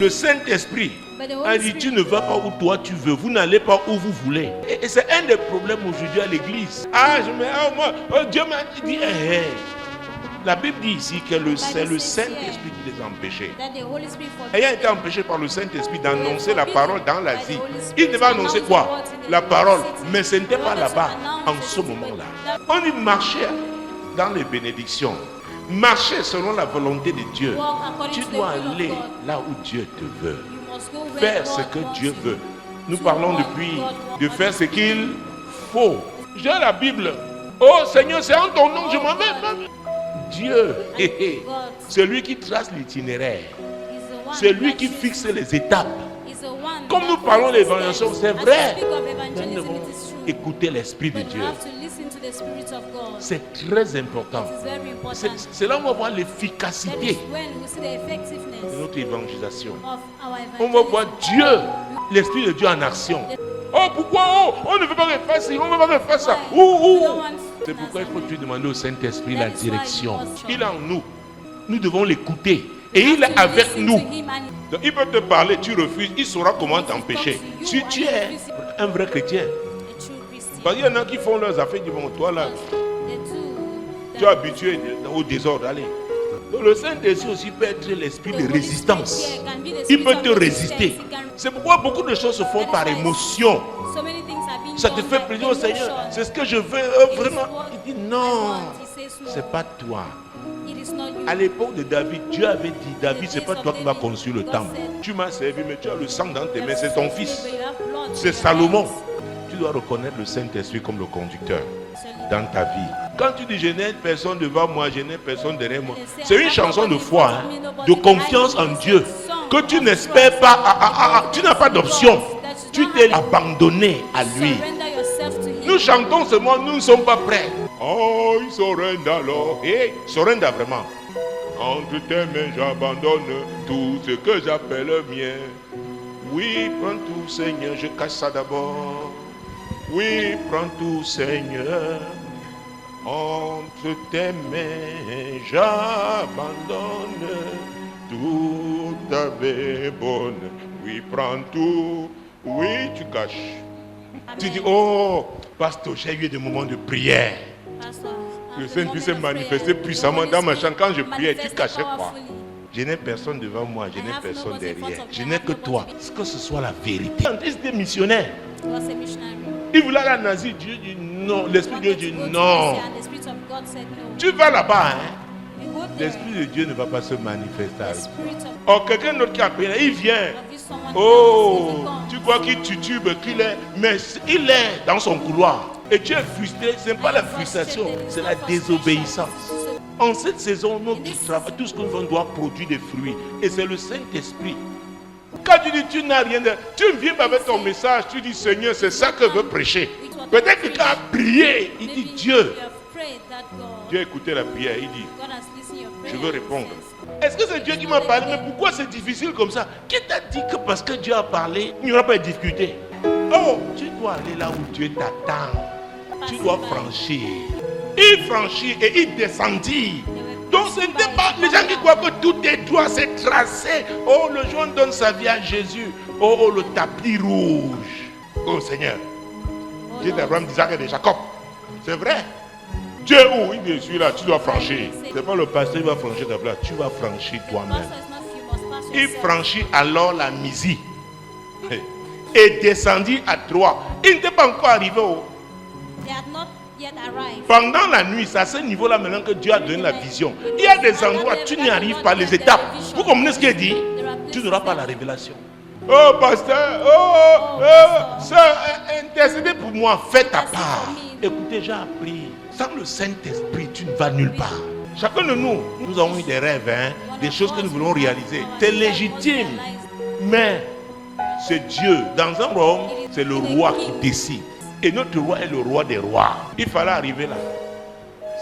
Le Saint-Esprit a dit, tu ne vas pas où toi tu veux, vous n'allez pas où vous voulez. Et c'est un des problèmes aujourd'hui à l'église. Dieu m'a dit, La Bible dit ici que c'est le Saint-Esprit qui les a empêchés. Ayant été empêchés par le Saint-Esprit d'annoncer la parole dans l'Asie, il devait annoncer quoi? La parole. Mais ce n'était pas là-bas, en ce moment-là. On dit marcher dans les bénédictions. Marcher selon la volonté de Dieu. Tu dois aller là où Dieu te veut. Faire ce que Dieu veut. Nous parlons depuis de faire ce qu'il faut. J'ai la Bible. Oh Seigneur, c'est en ton nom que je m'en vais. Dieu, c'est lui qui trace l'itinéraire. C'est lui qui fixe les étapes. Comme nous parlons de l'évangélisation, c'est vrai. Nous devons écouter l'Esprit de Dieu. C'est très important. C'est là où on va voir l'efficacité de notre évangélisation. On va voir Dieu, l'Esprit de Dieu en action. Oh, pourquoi? On ne veut pas faire ça, on ne veut pas faire ça. C'est pourquoi il faut Dieu demander au Saint-Esprit la direction. Il est en nous. Nous devons l'écouter. Et il est avec nous. Donc, il peut te parler, tu refuses, il saura comment t'empêcher. Si tu es un vrai chrétien. Parce qu'il y en a qui font leurs affaires, qui vont, toi là, tu es habitué au désordre, allez. Donc le Saint-Esprit aussi peut être l'esprit de résistance. Il peut te résister. C'est pourquoi beaucoup de choses se font par émotion. Ça te fait plaisir au Seigneur. C'est ce que je veux vraiment. Il dit non, c'est pas toi. À l'époque de David, Dieu avait dit, David, c'est pas toi qui vas construire le temple. Tu m'as servi, mais tu as le sang dans tes mains, c'est ton fils. C'est Salomon. Tu dois reconnaître le Saint-Esprit comme le conducteur dans ta vie. Quand tu dis je n'ai personne devant moi, je n'ai personne derrière moi, c'est une chanson de foi, de confiance en Dieu, que tu n'espères pas, tu n'as pas d'option. Tu t'es abandonné à lui. Nous chantons seulement, nous ne sommes pas prêts. Oh, il surrender alors. Et surrender vraiment. Entre tes mains, j'abandonne tout ce que j'appelle mien. Oui, prends tout, Seigneur, je cache ça d'abord. Oui, prends tout, Seigneur. Entre tes mains, j'abandonne tout ta vie bonne. Oui, prends tout. Oui, tu caches. Tu dis, oh, pasteur, j'ai eu des moments de prière. Le Saint-Esprit s'est manifesté puissamment dans ma chambre. Quand je priais, tu cachais quoi? Je n'ai personne devant moi, je n'ai personne derrière. Je n'ai que toi. Est-ce que ce soit la vérité? Il était missionnaire. Il voulait aller en Asie. Dieu dit non. L'Esprit de Dieu dit non. Tu vas là-bas, hein? L'Esprit de Dieu ne va pas se manifester avec toi. Oh, quelqu'un d'autre qui a appelé, il vient. Oh, tu crois qu'il titube, qu'il est, mais il est dans son couloir. Et tu es frustré, ce n'est pas la frustration, c'est la désobéissance. En cette saison, notre travail, tout ce que nous faisons doit produire des fruits. Et c'est le Saint-Esprit. Quand tu dis tu n'as rien de... Tu viens avec ton message, tu dis Seigneur, c'est ça que je veux prêcher. Peut-être que quelqu'un a prié, il dit Dieu. Dieu a écouté la prière, il dit je veux répondre. Est-ce que c'est Dieu qui m'a parlé? Mais pourquoi c'est difficile comme ça? Qui t'a dit que parce que Dieu a parlé, il n'y aura pas de difficulté? Oh, tu dois aller là où Dieu t'attend. Tu dois franchir. Il franchit et il descendit. Donc ce n'était pas les gens qui croient que tout est droit, c'est tracé. Oh, le jour donne sa vie à Jésus. Oh, le tapis rouge. Oh Seigneur. Dieu d'Abraham, d'Isaac et de Jacob. C'est vrai. Dieu où? Il dit, je suis là, tu dois franchir. Ce n'est pas le pasteur qui va franchir ta place, tu vas franchir toi-même. Il franchit alors la Misi et descendit à Troie. Il n'était pas encore arrivé au... Pendant la nuit, c'est à ce niveau-là maintenant que Dieu a donné la vision. Il y a des endroits, tu n'y arrives pas, les étapes. Vous comprenez ce qu'il dit? Tu n'auras pas la révélation. Oh pasteur, ça, intercédez pour moi, fais ta part. Écoutez, j'ai appris. Sans le Saint-Esprit, tu ne vas nulle part. Chacun de nous, nous avons eu des rêves, des choses que nous voulons réaliser. C'est légitime, mais c'est Dieu. Dans un royaume, c'est le roi qui décide. Et notre roi est le roi des rois. Il fallait arriver là.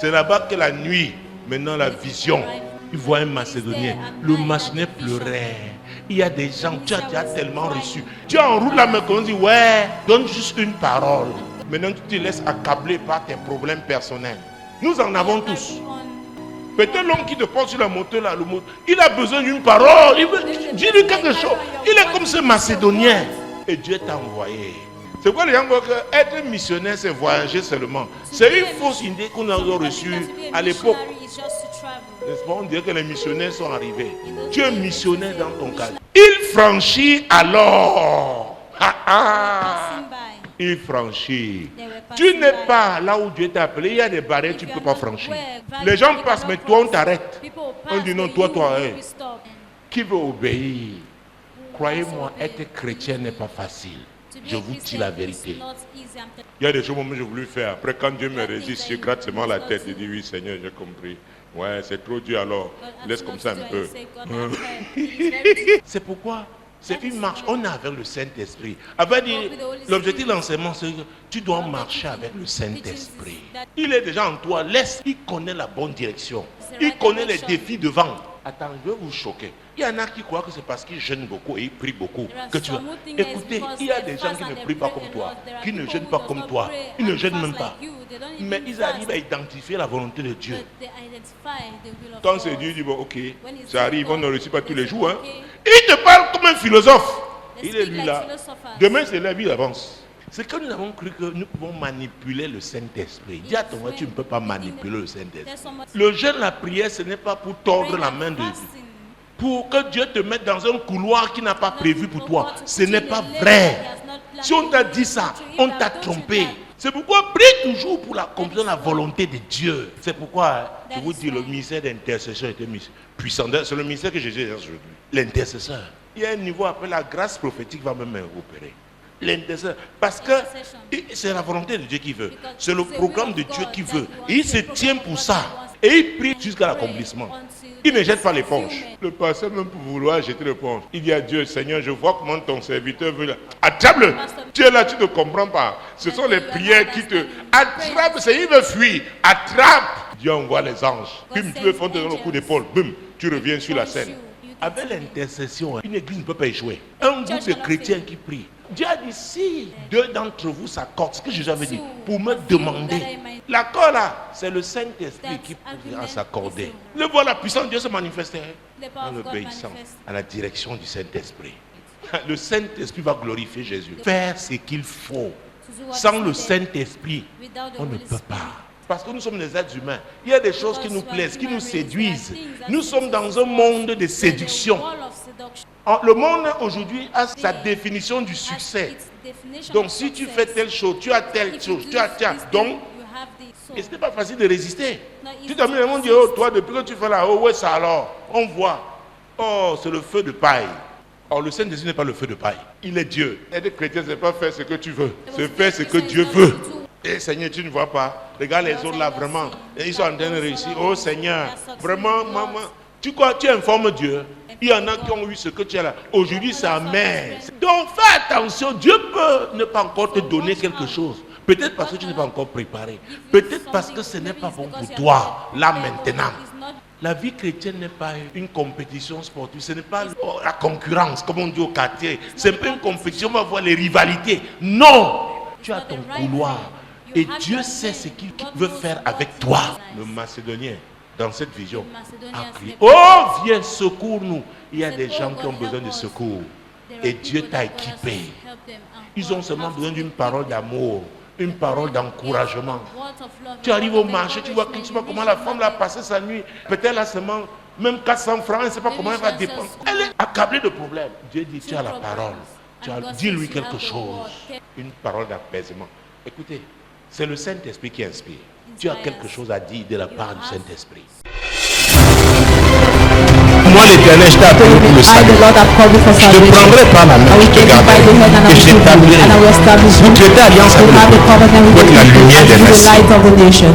C'est là-bas que la nuit, maintenant la vision, il voit un Macédonien. Le Macédonien pleurait. Il y a des gens, tu as tellement reçu. Tu enroules la main qu'on dit, ouais, donne juste une parole. Maintenant, tu te laisses accabler par tes problèmes personnels. Nous en avons tous. Peut-être l'homme qui te porte sur la moto là, il a besoin d'une parole. Dis-lui quelque chose. Il est comme ce Macédonien. Et Dieu t'a envoyé. C'est pourquoi les gens voient que être missionnaire, c'est voyager seulement. C'est une fausse idée qu'on a reçue à l'époque. N'est-ce pas? On dirait que les missionnaires sont arrivés. Tu es missionnaire dans ton cadre. Il franchit alors. Il franchit. Tu n'es pas là où Dieu t'a appelé. Il y a des barrières que tu ne peux pas franchir. Les gens passent, mais toi, on t'arrête. On dit non, toi, qui veut obéir? Croyez-moi, être chrétien n'est pas facile. Je vous dis la vérité. Il y a des choses que j'ai voulu faire. Après, quand Dieu me résiste, je gratte seulement la tête et dis oui, Seigneur, j'ai compris. Ouais, c'est trop dur alors. Laisse comme ça un peu. C'est pourquoi c'est une marche. On est avec le Saint-Esprit. L'objectif de l'enseignement, c'est que tu dois marcher avec le Saint-Esprit. Il est déjà en toi. Il connaît la bonne direction. Il connaît les défis devant. Attends, je vais vous choquer. Il y en a qui croient que c'est parce qu'ils jeûnent beaucoup et ils prient beaucoup que tu vas. Écoutez, il y a des gens qui ne prient pas comme toi, qui ne jeûnent pas comme toi, ils ne jeûnent même pas. Mais ils arrivent à identifier la volonté de Dieu. Quand c'est Dieu, il dit bon, ok, ça arrive, on ne réussit pas tous les jours. Hein. Il te parle comme un philosophe. Il est lui là. Demain, c'est la vie avance. C'est que nous avons cru que nous pouvons manipuler le Saint-Esprit. Dis à ton voisin, tu ne peux pas manipuler le Saint-Esprit. Le jeûne, la prière, ce n'est pas pour tordre la main de Dieu. Pour que Dieu te mette dans un couloir qui n'a pas prévu pour toi. Ce n'est pas vrai. Si on t'a dit ça, on t'a trompé. C'est pourquoi prie toujours pour l'accomplir la volonté de Dieu. C'est pourquoi, je vous dis, le ministère d'intercession était puissant. C'est le ministère que Jésus exerce aujourd'hui. L'intercesseur. Il y a un niveau après la grâce prophétique va même opérer. L'intercesseur. Parce que c'est la volonté de Dieu qui veut. C'est le programme de Dieu qui veut. Et il se tient pour ça. Et il prie jusqu'à l'accomplissement. Il ne jette pas l'éponge. Le pasteur, même pour vouloir jeter l'éponge, il dit à Dieu, Seigneur, je vois comment ton serviteur veut. Attrape-le. Tu es là, tu ne comprends pas. Ce sont les prières qui te... Attrape, c'est il veut fuir. Attrape. Dieu envoie les anges. Bim, tu veux faire dans le coup d'épaule. Bim, tu reviens sur la scène. Avec l'intercession, une église ne peut pas échouer. Un groupe de chrétiens qui prient. Dieu a dit, si deux d'entre vous s'accordent, ce que Jésus avait dit, pour me demander. L'accord là, c'est le Saint-Esprit qui pourra s'accorder. Le voir la puissance de Dieu se manifester en l'obéissance à la direction du Saint-Esprit. Le Saint-Esprit va glorifier Jésus. Faire ce qu'il faut. Sans le Saint-Esprit, on ne peut pas. Parce que nous sommes des êtres humains. Il y a des choses qui nous plaisent, qui nous séduisent. Nous sommes dans un monde de séduction. Le monde aujourd'hui a sa définition du succès. Donc si tu fais telle chose, tu as telle chose, tu as tiens. Donc, et ce n'est pas facile de résister. Tu t'amènes le monde dit, oh toi, depuis que tu fais là, oh ouais ça alors, on voit. Oh, c'est le feu de paille. Or le Saint-Esprit n'est pas le feu de paille. Il est Dieu. Être chrétien, ce n'est pas faire ce que tu veux. C'est faire ce que Dieu veut. Et Seigneur, tu ne vois pas. Regarde les autres là, vraiment. Et ils sont en train de réussir. Oh Seigneur, vraiment, maman. Tu crois, tu informes Dieu. Il y en a qui ont eu ce que tu as là. Aujourd'hui, c'est amer. Donc fais attention. Dieu peut ne pas encore te donner quelque chose. Peut-être parce que tu n'es pas encore préparé. Peut-être parce que ce n'est pas bon pour toi, là maintenant. La vie chrétienne n'est pas une compétition sportive. Ce n'est pas la concurrence, comme on dit au quartier. Ce n'est pas une compétition, on va voir les rivalités. Non! Tu as ton couloir. Et Dieu sait ce qu'il veut faire avec toi. Le Macédonien, dans cette vision, a crié, oh viens, secours-nous. Il y a des gens qui ont besoin de secours. Et Dieu t'a équipé. Ils ont seulement besoin d'une parole d'amour, une parole d'encouragement. Tu arrives au marché, tu vois comment la femme l'a passé sa nuit. Peut-être elle a seulement même 400 francs, elle ne sait pas comment elle va dépenser. Elle est accablée de problèmes. Dieu dit, tu as la parole. Dis-lui quelque chose. Une parole d'apaisement. Écoutez, c'est le Saint-Esprit qui inspire. Tu as quelque chose à dire de la part du Saint-Esprit. Moi, l'Éternel, je t'ai appelé pour le salut. Je te prendrai par la main, je te garderai et je t'établirai. Vous traitez alliance avec le peuple, pour être la lumière des nations.